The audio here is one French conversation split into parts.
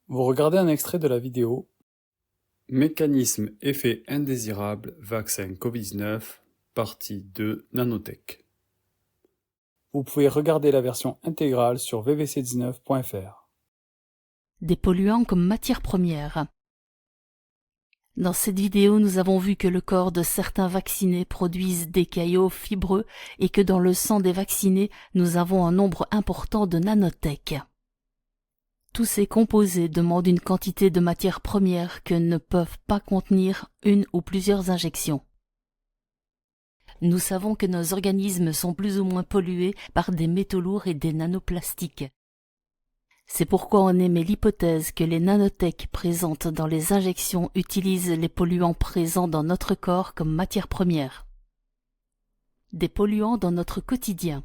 Vous regardez un extrait de la vidéo Mécanisme effet indésirable vaccin Covid-19, partie 2 Nanotech. Vous pouvez regarder la version intégrale sur vvc19.fr. Des polluants comme matière première. Dans cette vidéo, nous avons vu que le corps de certains vaccinés produisent des caillots fibreux et que dans le sang des vaccinés, nous avons un nombre important de nanotech. Tous ces composés demandent une quantité de matière première que ne peuvent pas contenir une ou plusieurs injections. Nous savons que nos organismes sont plus ou moins pollués par des métaux lourds et des nanoplastiques. C'est pourquoi on émet l'hypothèse que les nanotech présentes dans les injections utilisent les polluants présents dans notre corps comme matière première. Des polluants dans notre quotidien.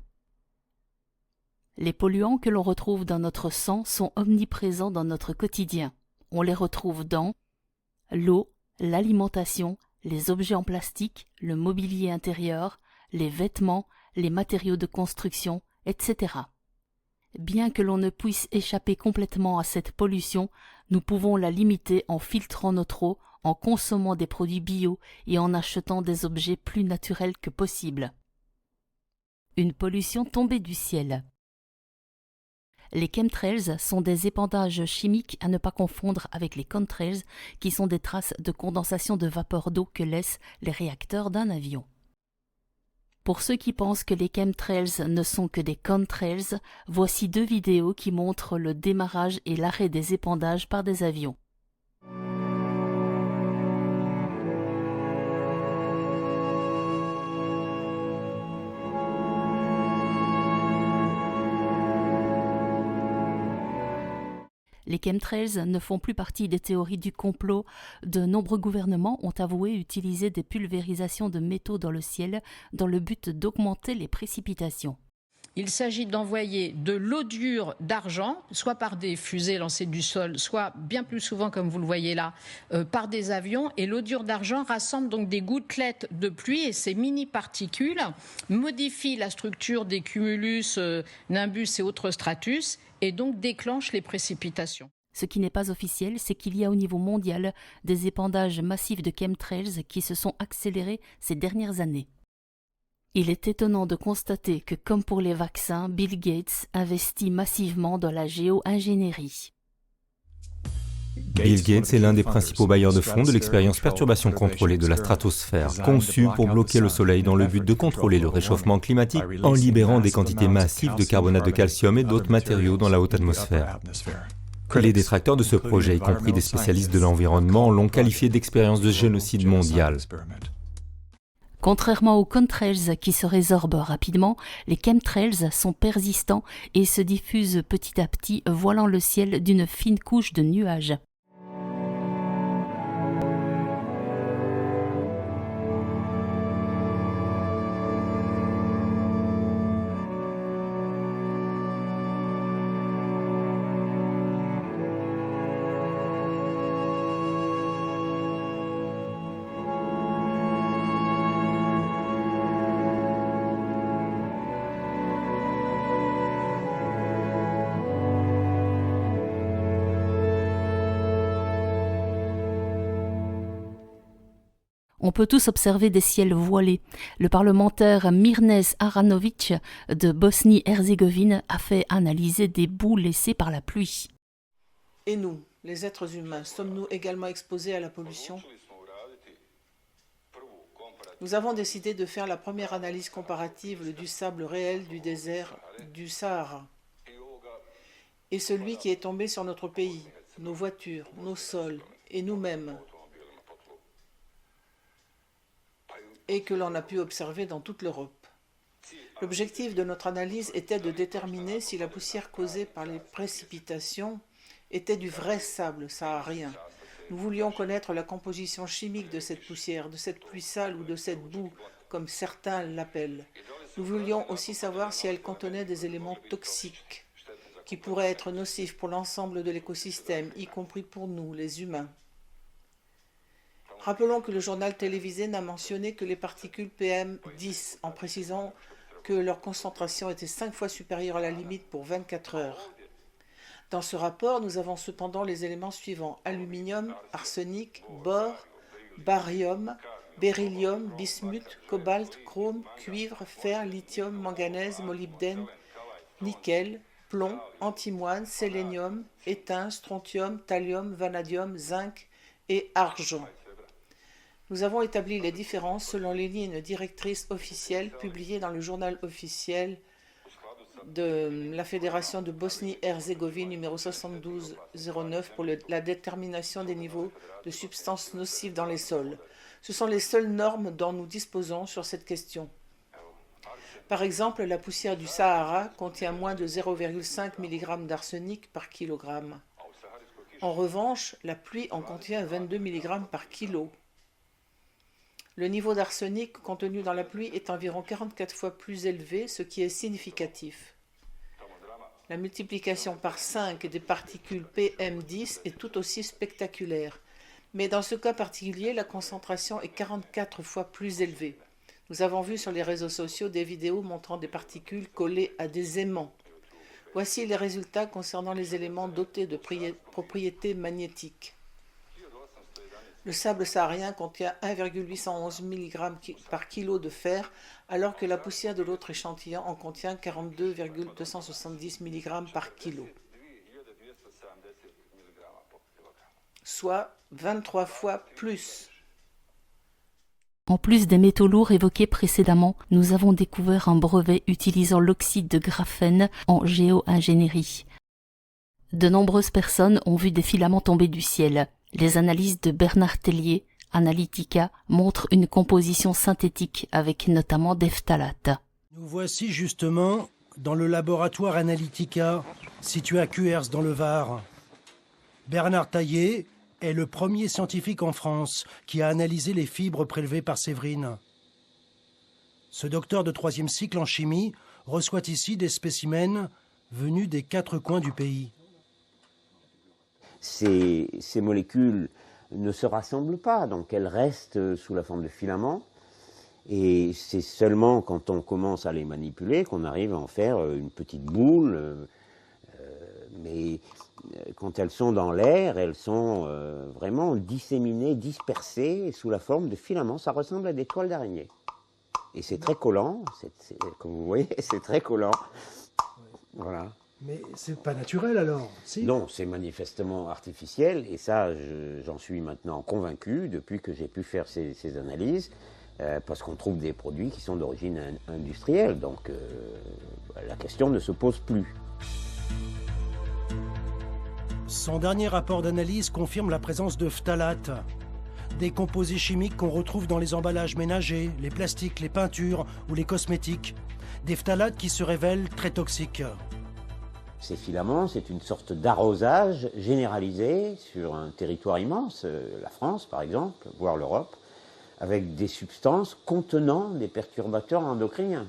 Les polluants que l'on retrouve dans notre sang sont omniprésents dans notre quotidien. On les retrouve dans l'eau, l'alimentation, les objets en plastique, le mobilier intérieur, les vêtements, les matériaux de construction, etc. Bien que l'on ne puisse échapper complètement à cette pollution, nous pouvons la limiter en filtrant notre eau, en consommant des produits bio et en achetant des objets plus naturels que possible. Une pollution tombée du ciel. Les chemtrails sont des épandages chimiques à ne pas confondre avec les contrails, qui sont des traces de condensation de vapeur d'eau que laissent les réacteurs d'un avion. Pour ceux qui pensent que les chemtrails ne sont que des contrails, voici 2 vidéos qui montrent le démarrage et l'arrêt des épandages par des avions. Les chemtrails ne font plus partie des théories du complot. De nombreux gouvernements ont avoué utiliser des pulvérisations de métaux dans le ciel dans le but d'augmenter les précipitations. Il s'agit d'envoyer de l'eau dure d'argent, soit par des fusées lancées du sol, soit bien plus souvent, comme vous le voyez là, par des avions. Et l'eau dure d'argent rassemble donc des gouttelettes de pluie et ces mini-particules modifient la structure des cumulus, nimbus et autres stratus et donc déclenchent les précipitations. Ce qui n'est pas officiel, c'est qu'il y a au niveau mondial des épandages massifs de chemtrails qui se sont accélérés ces dernières années. Il est étonnant de constater que, comme pour les vaccins, Bill Gates investit massivement dans la géo-ingénierie. Bill Gates est l'un des principaux bailleurs de fonds de l'expérience perturbation contrôlée de la stratosphère, conçue pour bloquer le Soleil dans le but de contrôler le réchauffement climatique en libérant des quantités massives de carbonate de calcium et d'autres matériaux dans la haute atmosphère. Les détracteurs de ce projet, y compris des spécialistes de l'environnement, l'ont qualifié d'expérience de génocide mondial. Contrairement aux contrails qui se résorbent rapidement, les chemtrails sont persistants et se diffusent petit à petit, voilant le ciel d'une fine couche de nuages. On peut tous observer des ciels voilés. Le parlementaire Mirnes Aranović de Bosnie-Herzégovine a fait analyser des boues laissées par la pluie. Et nous, les êtres humains, sommes-nous également exposés à la pollution ? Nous avons décidé de faire la première analyse comparative du sable réel du désert du Sahara et celui qui est tombé sur notre pays, nos voitures, nos sols et nous-mêmes, et que l'on a pu observer dans toute l'Europe. L'objectif de notre analyse était de déterminer si la poussière causée par les précipitations était du vrai sable saharien. Nous voulions connaître la composition chimique de cette poussière, de cette pluie sale ou de cette boue, comme certains l'appellent. Nous voulions aussi savoir si elle contenait des éléments toxiques qui pourraient être nocifs pour l'ensemble de l'écosystème, y compris pour nous, les humains. Rappelons que le journal télévisé n'a mentionné que les particules PM10, en précisant que leur concentration était 5 fois supérieure à la limite pour 24 heures. Dans ce rapport, nous avons cependant les éléments suivants: aluminium, arsenic, bore, barium, beryllium, bismuth, cobalt, chrome, cuivre, fer, lithium, manganèse, molybdène, nickel, plomb, antimoine, sélénium, étain, strontium, thallium, vanadium, zinc et argent. Nous avons établi les différences selon les lignes directrices officielles publiées dans le journal officiel de la Fédération de Bosnie-Herzégovine numéro 7209 pour la détermination des niveaux de substances nocives dans les sols. Ce sont les seules normes dont nous disposons sur cette question. Par exemple, la poussière du Sahara contient moins de 0,5 mg d'arsenic par kilogramme. En revanche, la pluie en contient 22 mg par kilo. Le niveau d'arsenic contenu dans la pluie est environ 44 fois plus élevé, ce qui est significatif. La multiplication par 5 des particules PM10 est tout aussi spectaculaire, mais dans ce cas particulier, la concentration est 44 fois plus élevée. Nous avons vu sur les réseaux sociaux des vidéos montrant des particules collées à des aimants. Voici les résultats concernant les éléments dotés de propriétés magnétiques. Le sable saharien contient 1,811 mg par kilo de fer, alors que la poussière de l'autre échantillon en contient 42,270 mg par kilo, soit 23 fois plus. En plus des métaux lourds évoqués précédemment, nous avons découvert un brevet utilisant l'oxyde de graphène en géo-ingénierie. De nombreuses personnes ont vu des filaments tomber du ciel. Les analyses de Bernard Tellier, Analytica, montrent une composition synthétique avec notamment des phtalates. Nous voici justement dans le laboratoire Analytica, situé à Cuers dans le Var. Bernard Tellier est le premier scientifique en France qui a analysé les fibres prélevées par Séverine. Ce docteur de 3e cycle en chimie reçoit ici des spécimens venus des 4 coins du pays. Ces molécules ne se rassemblent pas, donc elles restent sous la forme de filaments. Et c'est seulement quand on commence à les manipuler qu'on arrive à en faire une petite boule. Mais quand elles sont dans l'air, elles sont vraiment disséminées, dispersées sous la forme de filaments. Ça ressemble à des toiles d'araignée. Et c'est très collant, comme vous voyez, c'est très collant. Voilà. Mais c'est pas naturel alors, si? Non, c'est manifestement artificiel, et ça, j'en suis maintenant convaincu depuis que j'ai pu faire ces analyses, parce qu'on trouve des produits qui sont d'origine industrielle, donc la question ne se pose plus. Son dernier rapport d'analyse confirme la présence de phtalates, des composés chimiques qu'on retrouve dans les emballages ménagers, les plastiques, les peintures ou les cosmétiques, des phtalates qui se révèlent très toxiques. Ces filaments, c'est une sorte d'arrosage généralisé sur un territoire immense, la France par exemple, voire l'Europe, avec des substances contenant des perturbateurs endocriniens.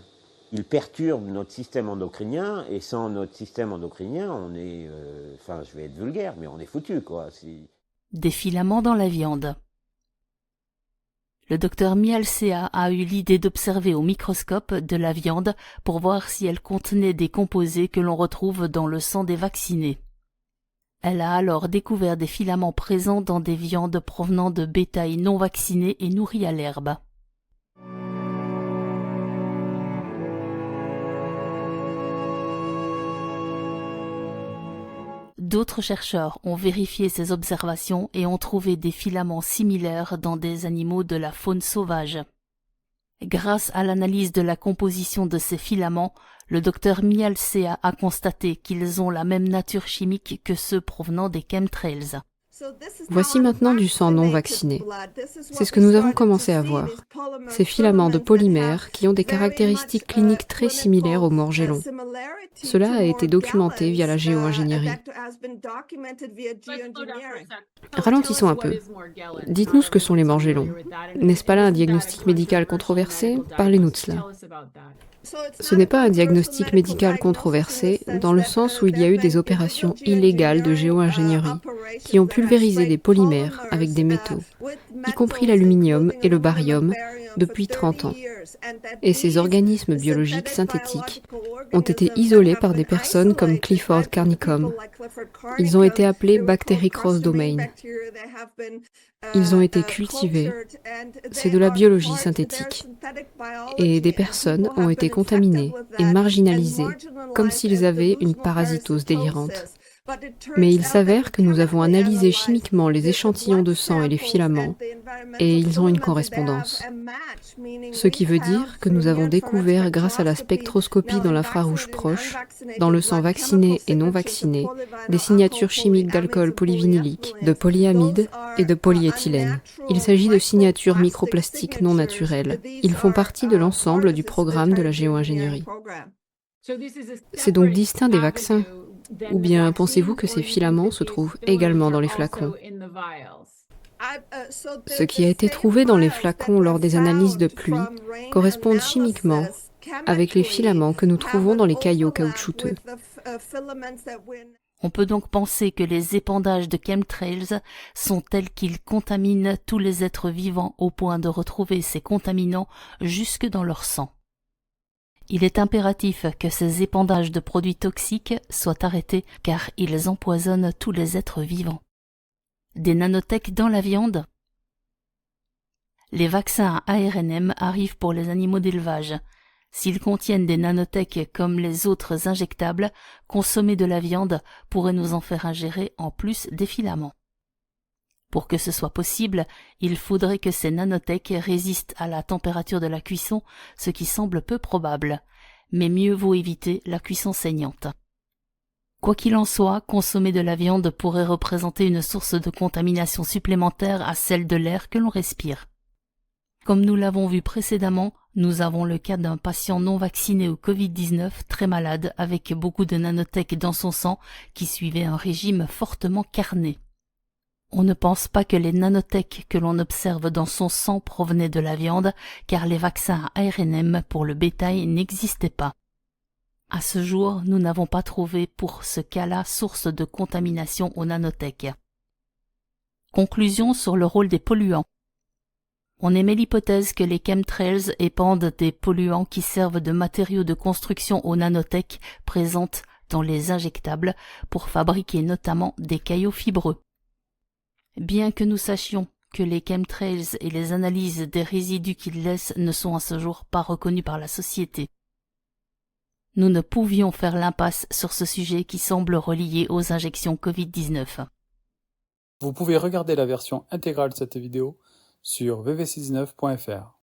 Ils perturbent notre système endocrinien, et sans notre système endocrinien, on est, je vais être vulgaire, mais on est foutu, quoi. Des filaments dans la viande. Le docteur Mialcea a eu l'idée d'observer au microscope de la viande pour voir si elle contenait des composés que l'on retrouve dans le sang des vaccinés. Elle a alors découvert des filaments présents dans des viandes provenant de bétail non vacciné et nourri à l'herbe. D'autres chercheurs ont vérifié ces observations et ont trouvé des filaments similaires dans des animaux de la faune sauvage. Grâce à l'analyse de la composition de ces filaments, le docteur Mialcea a constaté qu'ils ont la même nature chimique que ceux provenant des chemtrails. Voici maintenant du sang non vacciné. C'est ce que nous avons commencé à voir. Ces filaments de polymères qui ont des caractéristiques cliniques très similaires aux morgellons. Cela a été documenté via la géo-ingénierie. Ralentissons un peu. Dites-nous ce que sont les morgellons. N'est-ce pas là un diagnostic médical controversé? Parlez-nous de cela. Ce n'est pas un diagnostic médical controversé dans le sens où il y a eu des opérations illégales de géo-ingénierie qui ont pulvérisé des polymères avec des métaux, y compris l'aluminium et le barium, depuis 30 ans. Et ces organismes biologiques synthétiques ont été isolés par des personnes comme Clifford Carnicom. Ils ont été appelés bactéries cross-domain. Ils ont été cultivés. C'est de la biologie synthétique. Et des personnes ont été contaminées et marginalisées, comme s'ils avaient une parasitose délirante. Mais il s'avère que nous avons analysé chimiquement les échantillons de sang et les filaments, et ils ont une correspondance. Ce qui veut dire que nous avons découvert, grâce à la spectroscopie dans l'infrarouge proche, dans le sang vacciné et non vacciné, des signatures chimiques d'alcool polyvinylique, de polyamide et de polyéthylène. Il s'agit de signatures microplastiques non naturelles. Ils font partie de l'ensemble du programme de la géo-ingénierie. C'est donc distinct des vaccins. Ou bien pensez-vous que ces filaments se trouvent également dans les flacons? Ce qui a été trouvé dans les flacons lors des analyses de pluie correspond chimiquement avec les filaments que nous trouvons dans les caillots caoutchouteux. On peut donc penser que les épandages de chemtrails sont tels qu'ils contaminent tous les êtres vivants au point de retrouver ces contaminants jusque dans leur sang. Il est impératif que ces épandages de produits toxiques soient arrêtés car ils empoisonnent tous les êtres vivants. Des nanotechs dans la viande? Les vaccins à ARNM arrivent pour les animaux d'élevage. S'ils contiennent des nanotechs comme les autres injectables, consommer de la viande pourrait nous en faire ingérer en plus des filaments. Pour que ce soit possible, il faudrait que ces nanotechs résistent à la température de la cuisson, ce qui semble peu probable, mais mieux vaut éviter la cuisson saignante. Quoi qu'il en soit, consommer de la viande pourrait représenter une source de contamination supplémentaire à celle de l'air que l'on respire. Comme nous l'avons vu précédemment, nous avons le cas d'un patient non vacciné au Covid-19 très malade avec beaucoup de nanotechs dans son sang qui suivait un régime fortement carné. On ne pense pas que les nanotechs que l'on observe dans son sang provenaient de la viande, car les vaccins à ARNM pour le bétail n'existaient pas. À ce jour, nous n'avons pas trouvé pour ce cas-là source de contamination aux nanotechs. Conclusion sur le rôle des polluants. On émet l'hypothèse que les chemtrails épandent des polluants qui servent de matériaux de construction aux nanotechs présentes dans les injectables pour fabriquer notamment des caillots fibreux. Bien que nous sachions que les chemtrails et les analyses des résidus qu'ils laissent ne sont à ce jour pas reconnus par la société, nous ne pouvions faire l'impasse sur ce sujet qui semble relié aux injections Covid-19. Vous pouvez regarder la version intégrale de cette vidéo sur vv69.fr.